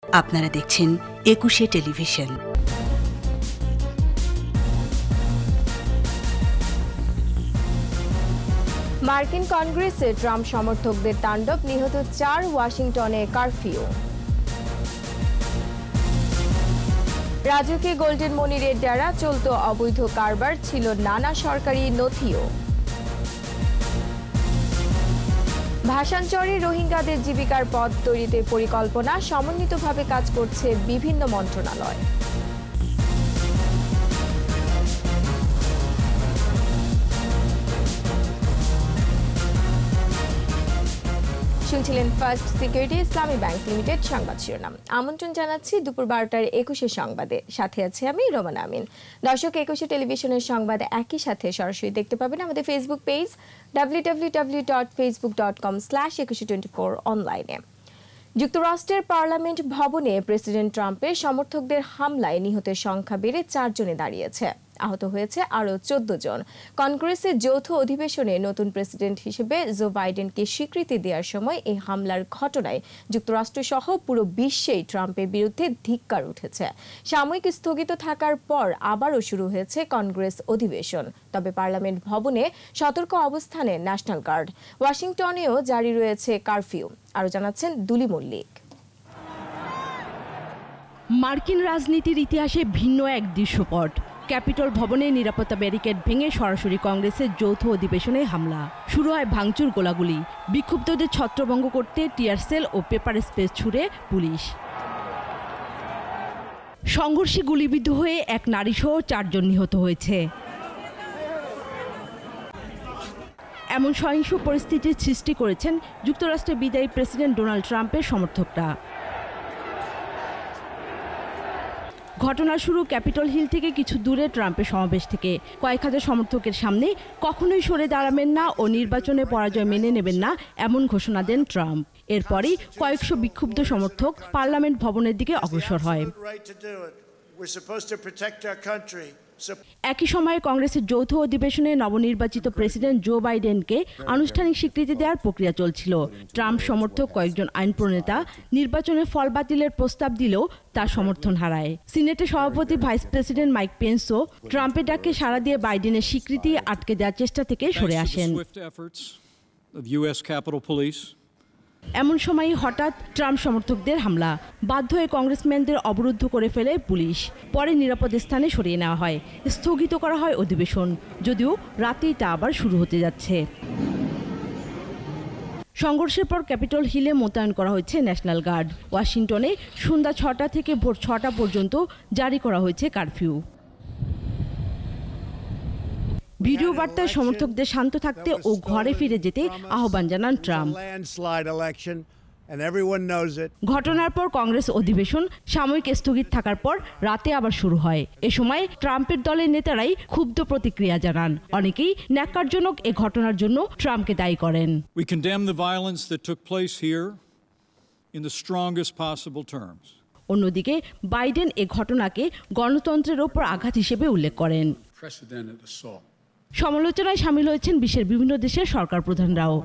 আপনারা দেখছেন একুশে টেলিভিশন। মার্কিন কংগ্রেসে ট্রাম্প সমর্থকদের তাণ্ডব, নিহত 4, ওয়াশিংটনে কারফিউ। রাজুকে গোল্ডেন মনিরের দ্বারা চলত অবৈধ কারবার, ছিল নানা সরকারি নথিও। ভাষাঞ্চরে রোহিঙ্গাদের জীবিকার পথ তৈরিতে পরিকল্পনা, সমন্বিতভাবে কাজ করছে বিভিন্ন মন্ত্রণালয়। শুনছিলেন ফার্স্ট সিকিউরিটি ইসলামী ব্যাংক লিমিটেড সংবাদ শিরোনাম। আমন্ত্রণ জানাচ্ছি দুপুর 12টার 21 সংবাদে। সাথে আছে আমি রোমানা আমিন। দর্শক, 21 টেলিভিশনের সংবাদ একই সাথে সরাসরি দেখতে পাবেন আমাদের ফেসবুক পেজ www.facebook.com/2124 অনলাইনে। যুক্তরাষ্ট্রের পার্লামেন্ট ভবনে প্রেসিডেন্ট ট্রাম্পের সমর্থকদের হামলায় নিহতের সংখ্যা বেড়ে 4 জনে দাঁড়িয়েছে। আহত হয়েছে আরও 14 জন। কংগ্রেসের যৌথ অধিবেশনে নতুন প্রেসিডেন্ট হিসেবে জো বাইডেনকে স্বীকৃতি দেওয়ার সময় এই হামলার ঘটনায় যুক্তরাষ্ট্র সহ পুরো বিশ্বেই ট্রাম্পের বিরুদ্ধে ধিক্কার উঠেছে। সাময়িক স্থগিত থাকার পর আবারও শুরু হয়েছে কংগ্রেস অধিবেশন। তবে পার্লামেন্ট ভবনে সতর্ক অবস্থানে ন্যাশনাল গার্ড। ওয়াশিংটনেও জারি রয়েছে কারফিউ। আরও জানাচ্ছেন দুলি মল্লিক। মার্কিন রাজনীতির ইতিহাসে ভিন্ন এক দৃশ্যপট। ক্যাপিটল ভবনে নিরাপত্তা ব্যারিকেড ভেঙে সরাসরি কংগ্রেসের যৌথ অধিবেশনে হামলা। শুরু হয় ভাঙচুর, গোলাগুলি। বিক্ষুব্ধদের ছত্রভঙ্গ করতে টিয়ার সেল ও পেপার স্প্রে ছুড়ে পুলিশ। সংঘর্ষে গুলিবিদ্ধ হয়ে এক নারীসহ 4 জন নিহত হয়েছে। এমন সহিংস পরিস্থিতির সৃষ্টি করেছেন যুক্তরাষ্ট্রের বিদায়ী প্রেসিডেন্ট ডোনাল্ড ট্রাম্পের সমর্থকরা। ঘটনা শুরু ক্যাপিটল হিল থেকে কিছু দূরে ট্রাম্পের সমাবেশ থেকে। কয়েক হাজার সমর্থকের সামনে কখনোই সরে দাঁড়াবেন না ও নির্বাচনে পরাজয় মেনে নেবেন না, এমন ঘোষণা দেন ট্রাম্প। এরপরই কয়েকশো বিক্ষুব্ধ সমর্থক পার্লামেন্ট ভবনের দিকে অগ্রসর হয়। একই সময়ে কংগ্রেসের যৌথ অধিবেশনে নবনির্বাচিত প্রেসিডেন্ট জো বাইডেনকে আনুষ্ঠানিক স্বীকৃতি দেওয়ার প্রক্রিয়া চলছিল। ট্রাম্প সমর্থক কয়েকজন আইন প্রণেতা নির্বাচনের ফল বাতিলের প্রস্তাব দিলেও তার সমর্থন হারায়। সিনেটের সভাপতি ভাইস প্রেসিডেন্ট মাইক পেন্সও ট্রাম্পের ডাকে সাড়া দিয়ে বাইডেনের স্বীকৃতি আটকে দেওয়ার চেষ্টা থেকে সরে আসেন। এমন সময়ই হঠাৎ ট্রাম্প সমর্থকদের হামলা। বাধ্য হয়ে কংগ্রেসম্যানদের অবরুদ্ধ করে ফেলে পুলিশ। পরে নিরাপদ স্থানে সরিয়ে নেওয়া হয়। স্থগিত করা হয় অধিবেশন, যদিও রাতেই তা আবার শুরু হতে যাচ্ছে। সংঘর্ষের পর ক্যাপিটল হিলে মোতায়েন করা হয়েছে ন্যাশনাল গার্ড। ওয়াশিংটনে সন্ধ্যা 6টা থেকে ভোর 6টা পর্যন্ত জারি করা হয়েছে কারফিউ। ভিডিও বার্তায় সমর্থকদের শান্ত থাকতে ও ঘরে ফিরে যেতে আহ্বান জানান ট্রাম্প। ঘটনার পর কংগ্রেস অধিবেশন সাময়িক স্থগিত থাকার পর রাতে আবার শুরু হয়। এ সময় ট্রাম্পের দলের নেতারাই ক্ষুব্ধ প্রতিক্রিয়া জানান। অনেকেই ন্যাক্কারজনক এ ঘটনার জন্য ট্রাম্পকে দায়ী করেন। We condemn the violence that took place here in the strongest possible terms. অন্যদিকে বাইডেন এ ঘটনাকে গণতন্ত্রের ওপর আঘাত হিসেবে উল্লেখ করেন। সমালোচনায় সামিল হয়েছেন বিশ্বের বিভিন্ন দেশের সরকার প্রধানরাও।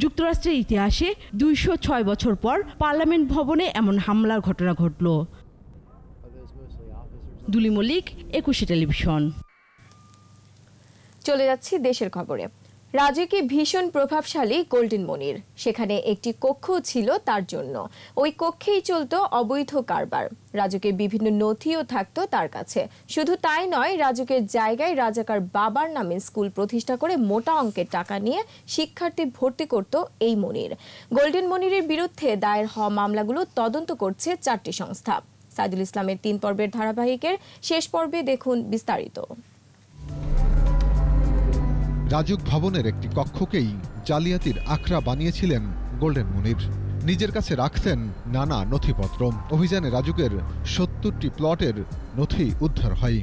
যুক্তরাষ্ট্রের ইতিহাসে 206 বছর পর পার্লামেন্ট ভবনে এমন হামলার ঘটনা ঘটল। দুলি মল্লিক, 21 টেলিভিশন। চলে যাচ্ছি দেশের খবরে। রাজুকে ভীষণ প্রভাবশালী গোল্ডেন মনির, সেখানে একটি কক্ষ ছিল তার জন্য। ওই কক্ষেই চলত অবৈধ কারবার। রাজুকের বিভিন্ন নথিও থাকতো তার কাছে। শুধু তাই নয়, রাজুকের জায়গায় রাজাকার বাবার নামে স্কুল প্রতিষ্ঠা করে মোটা অঙ্কের টাকা নিয়ে শিক্ষার্থী ভর্তি করত এই মনির। গোল্ডেন মনিরের বিরুদ্ধে দায়ের হওয়া মামলাগুলো তদন্ত করছে 4টি সংস্থা। সাইদুল ইসলামের 3 পর্বের ধারাবাহিকের শেষ পর্বে দেখুন বিস্তারিত। রাজুক ভবনের একটি কক্ষকেই জালিয়াতির আখড়া বানিয়েছিলেন গোল্ডেন মনির। নিজের কাছে রাখতেন নানা নথিপত্র। অভিযানে রাজুকের 70টি প্লটের নথি উদ্ধার হয়।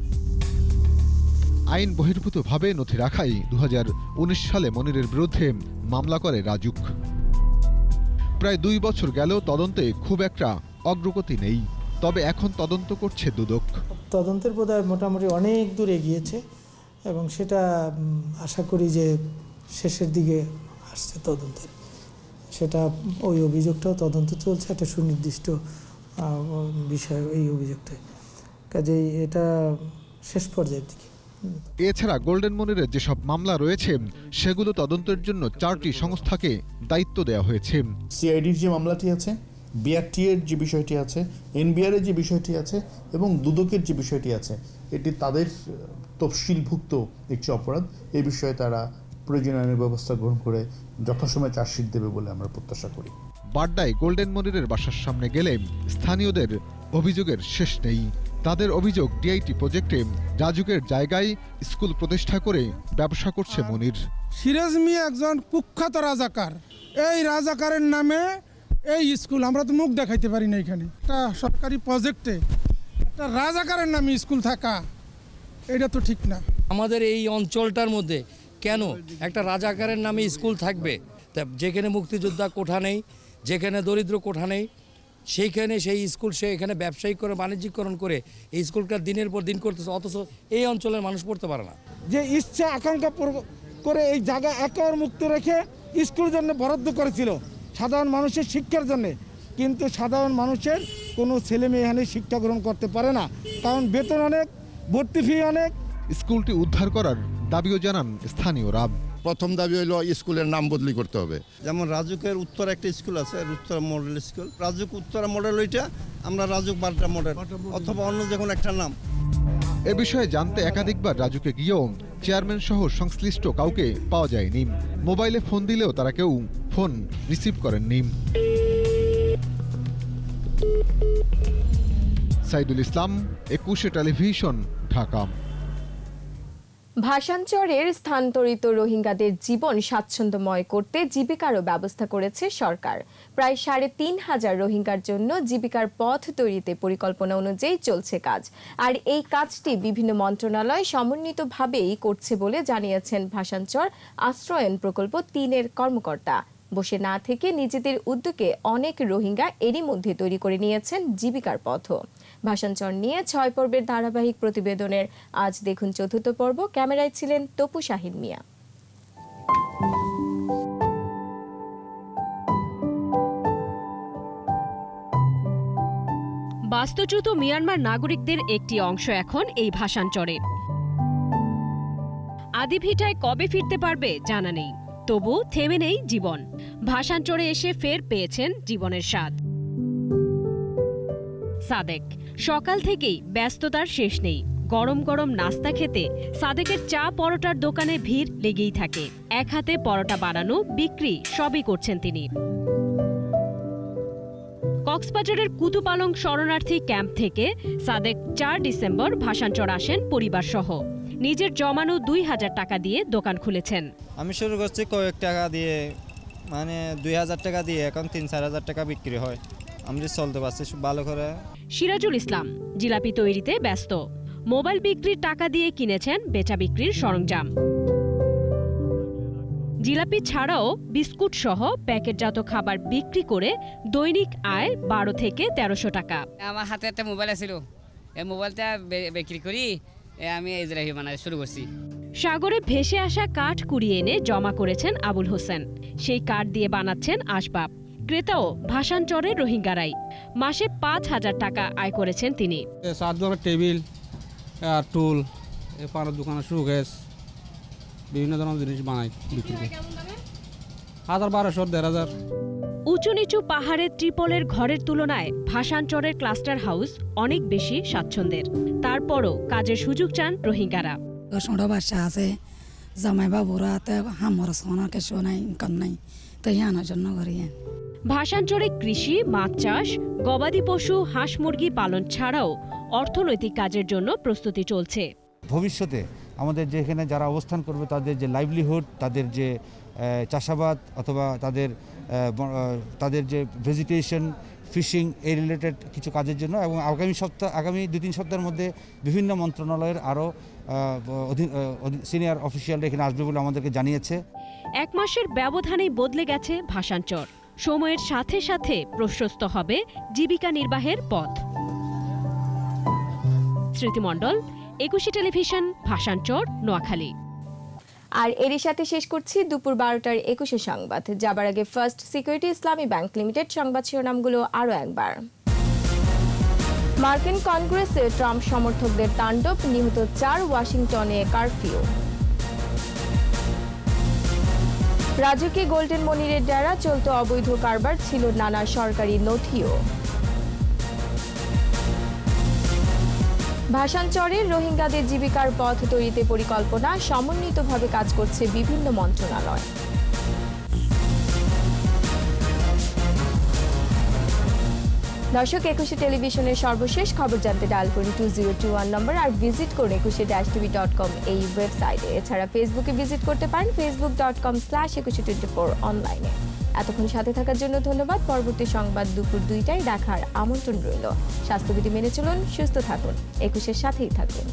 আইন বহির্ভূতভাবে নথি রাখাই 2019 সালে মনিরের বিরুদ্ধে মামলা করে রাজুক। প্রায় 2 বছর গেলেও তদন্তে খুব একটা অগ্রগতি নেই। তবে এখন তদন্ত করছে দুদক। তদন্তের বোধহয় মোটামুটি অনেক দূর এগিয়েছে এবং সেটা আশা করি যে শেষের দিকে আসছে তদন্তের। সেটা ওই অভিযোগটাও তদন্ত চলছে, একটা সুনির্দিষ্ট বিষয় এই অভিযোগটা, কাজেই এটা শেষ পর্যায়ের দিকে। এছাড়া গোল্ডেন মনিরের যেসব মামলা রয়েছে সেগুলো তদন্তের জন্য 4টি সংস্থাকে দায়িত্ব দেওয়া হয়েছে। সিআইডির যে মামলাটি আছে, বিআরটি এর যে বিষয়টি আছে, এনবিআর এর যে বিষয়টি আছে এবং দুদকের যে বিষয়টি আছে, এটি তাদের তফসিলভুক্ত একটি অপরাধ। এই বিষয়ে তারা প্রয়োজনীয় আইনের ব্যবস্থা গ্রহণ করে যথাসময়ে চার্জশিট দেবে বলে আমরা প্রত্যাশা করি। বাড্ডায় গোল্ডেন মনিরের বাসার সামনে গেলে স্থানীয়দের অভিযোগের শেষ নেই। তাদের অভিযোগ ডিআইটি প্রজেক্টে রাজুকের জায়গায় স্কুল প্রতিষ্ঠা করে ব্যবসা করছে মনির। সিরাজ মিয়া একজন কুখ্যাত রাজাকার। এই রাজাকারের নামে এই স্কুল, আমরা তো মুখ দেখাইতে পারি না। এখানে একটা সরকারি প্রজেক্টে একটা রাজাকারের নামে স্কুল থাকা, এটা তো ঠিক না। আমাদের এই অঞ্চলটার মধ্যে কেন একটা রাজাকারের নামে স্কুল থাকবে? যেখানে মুক্তিযোদ্ধা কোঠা নেই, যেখানে দরিদ্র কোঠা নেই, সেইখানে সেই স্কুল সে এখানে ব্যবসায়িক করে বাণিজ্যিকরণ করে এই স্কুলটা দিনের পর দিন করতেছে, অথচ এই অঞ্চলের মানুষ পড়তে পারে না। যে ইচ্ছা আকাঙ্ক্ষা করে এই জায়গা একেবারে মুক্ত রেখে স্কুলের জন্য বরাদ্দ করেছিল সাধারণ মানুষের শিক্ষার জন্য, কিন্তু সাধারণ মানুষের কোনো ছেলে মেয়ে এখানে শিক্ষা গ্রহণ করতে পারে না, কারণ বেতন অনেক, ভর্তি ফি অনেক। স্কুলটি উদ্ধার করার দাবিও জানান স্থানীয়রা। প্রথম দাবি হলো স্কুলের নাম বদলি করতে হবে। যেমন রাজুকের উত্তর একটা স্কুল আছে, Uttara model school, RAJUK Uttara model, ওইটা আমরা রাজুক বাড্ডা মডেল অথবা অন্য যে কোনো একটা নাম। এ বিষয়ে জানতে একাধিকবার রাজুকে গিয়েও চেয়ারম্যান সহ সংশ্লিষ্ট কাউকে পাওয়া যায়নি। মোবাইলে ফোন দিলেও তারা কেউ ফোন রিসিভ করেননি। সাইদুল ইসলাম, 21 টেলিভিশন, ঢাকা। ভাষাঞ্চরের স্থানান্তরিত রোহিঙ্গাদের জীবন স্বাচ্ছন্দ্যময় করতে জীবিকারও ব্যবস্থা করেছে সরকার। প্রায় 3,500 রোহিঙ্গার জন্য জীবিকার পথ তৈরিতে পরিকল্পনা অনুযায়ী চলছে কাজ। আর এই কাজটি বিভিন্ন মন্ত্রণালয় সমন্বিতভাবেই করছে বলে জানিয়েছেন ভাষাঞ্চর আশ্রয়ন প্রকল্প 3-এর কর্মকর্তা। বসে না থেকে নিজেদের উদ্যোগে অনেক রোহিঙ্গা এরই মধ্যে তৈরি করে নিয়েছেন জীবিকার পথ। ভাষাঞ্চর নিয়ে 6 পর্বের ধারাবাহিক প্রতিবেদনের আজ দেখুন 4র্থ পর্ব। ক্যামেরায় ছিলেন তপু শাহিন মিয়া। বাস্তুচ্যুত মিয়ানমার নাগরিকদের একটি অংশ এখন এই ভাষাঞ্চরে। আদিভিটায় কবে ফিরতে পারবে জানা নেই, তবু থেমে নেই জীবন। ভাষাঞ্চরে এসে ফের পেয়েছেন জীবনের স্বাদ। সাদেক সকাল থেকেই ব্যস্ততার শেষ নেই। গরম গরম নাস্তা খেতে সাদেকের চা পরোটার দোকানে ভিড় লেগেই থাকে। এক হাতে পরোটা বানানো, বিক্রি সবই করছেন তিনি। কক্সবাজারের কুতুপালং শরণার্থী ক্যাম্প থেকে সাদেক 4 ডিসেম্বর ভাষাঞ্চর আসেন পরিবার সহ। নিজের জমানো 2,000 টাকা দিয়ে দোকান খুলেছেন। আমি শুরু করছি কয়েক টাকা দিয়ে, মানে 2,000 টাকা দিয়ে, এখন 3-4,000 টাকা বিক্রি হয়। আমি চলতে পারছি ভালো করে। সিরাজুল ইসলাম জিলাপি তৈরিতে ব্যস্ত। মোবাইল বিক্রির টাকা দিয়ে কিনেছেন বেচা বিক্রির সরঞ্জাম। জিলাপি ছাড়াও বিস্কুট সহ প্যাকেটজাত খাবার বিক্রি করে দৈনিক আয় 12 থেকে 1300 টাকা। আমার হাতে একটা মোবাইল ছিল, এই মোবাইলটা বিক্রি করি আমি এই জিলাপি বানাতে শুরু করছি। সাগরে ভেসে আসা কাঠ কুড়িয়ে এনে জমা করেছেন আবুল হোসেন। সেই কাঠ দিয়ে বানাচ্ছেন আসবাব। ক্রেতাও ভাষাঞ্চরের রোহিঙ্গারাই। মাসে 5,000 টাকা আয় করেছেন তিনি। টেবিল, টুল, পানের দোকানে শোকেস, বিভিন্ন ধরনের জিনিস বানাই বিক্রি করি। 1,000, 1,200, 1,500। উঁচু নিচু পাহাড়ের ত্রিপলের ঘরের তুলনায় ভাষাঞ্চরের ক্লাস্টার হাউস অনেক বেশি স্বাচ্ছন্দ্যের। তারপরও কাজের সুযোগ চান রোহিঙ্গারা। ছোটো বাচ্চা আছে, জামাই বাবুরা, আমার সোনা কিছু নাই, ইনকাম নাই, তো আনার জন্য করি। ভাষাঞ্চরে কৃষি, মাছ চাষ, গবাদি পশু, হাঁস মুরগি পালন ছাড়াও অর্থনৈতিক কাজের জন্য প্রস্তুতি চলছে। ভবিষ্যতে আমাদের যেখানে যারা অবস্থান করবে তাদের যে লাইভলিহুড, তাদের যে চাষাবাদ অথবা তাদের যে ভেজিটেশন, ফিশিং, এই রিলেটেড কিছু কাজের জন্য, এবং আগামী 2-3 সপ্তাহের মধ্যে বিভিন্ন মন্ত্রণালয়ের আরও সিনিয়র অফিসিয়ালরা এখানে আসবে বলে আমাদেরকে জানিয়েছে। 1 মাসের ব্যবধানেই বদলে গেছে ভাষাঞ্চর। সময়ের সাথে সাথে প্রশস্ত হবে জীবিকা নির্বাহের পথ। স্মৃতিমণ্ডল, 21 টেলিভিশন, ভাষাঞ্চর, নোয়াখালী। আর এরই সাথে শেষ করছি দুপুর 12টার 21 সংবাদ। যাবার আগে ফার্স্ট সিকিউরিটি ইসলামী ব্যাংক লিমিটেড সংবাদ শিরোনামগুলো আরও একবার। মার্কিন কংগ্রেসে ট্রাম্প সমর্থকদের তাণ্ডব, নিহত 4, ওয়াশিংটনে কারফিউ। রাজুকে গোল্ডেন মনিরের ডেরা, চলত অবৈধ কারবার, ছিল নানা সরকারি নথিও। ভাষাঞ্চরের রোহিঙ্গাদের জীবিকার পথ তৈরিতে পরিকল্পনা, সমন্বিতভাবে কাজ করছে বিভিন্ন মন্ত্রণালয়। দর্শক, 21 টেলিভিশনের সর্বশেষ খবর জানতে ডায়াল করুন 2021 নম্বর আর ভিজিট করুন 21-tv.com এই ওয়েবসাইটে। এছাড়া ফেসবুকে ভিজিট করতে পারেন facebook.com/2124 অনলাইনে। এতক্ষণ সাথে থাকার জন্য ধন্যবাদ। পরবর্তী সংবাদ দুপুর 2টায় দেখার আমন্ত্রণ রইল। স্বাস্থ্যবিধি মেনে চলুন, সুস্থ থাকুন, 21-এর সাথেই থাকুন।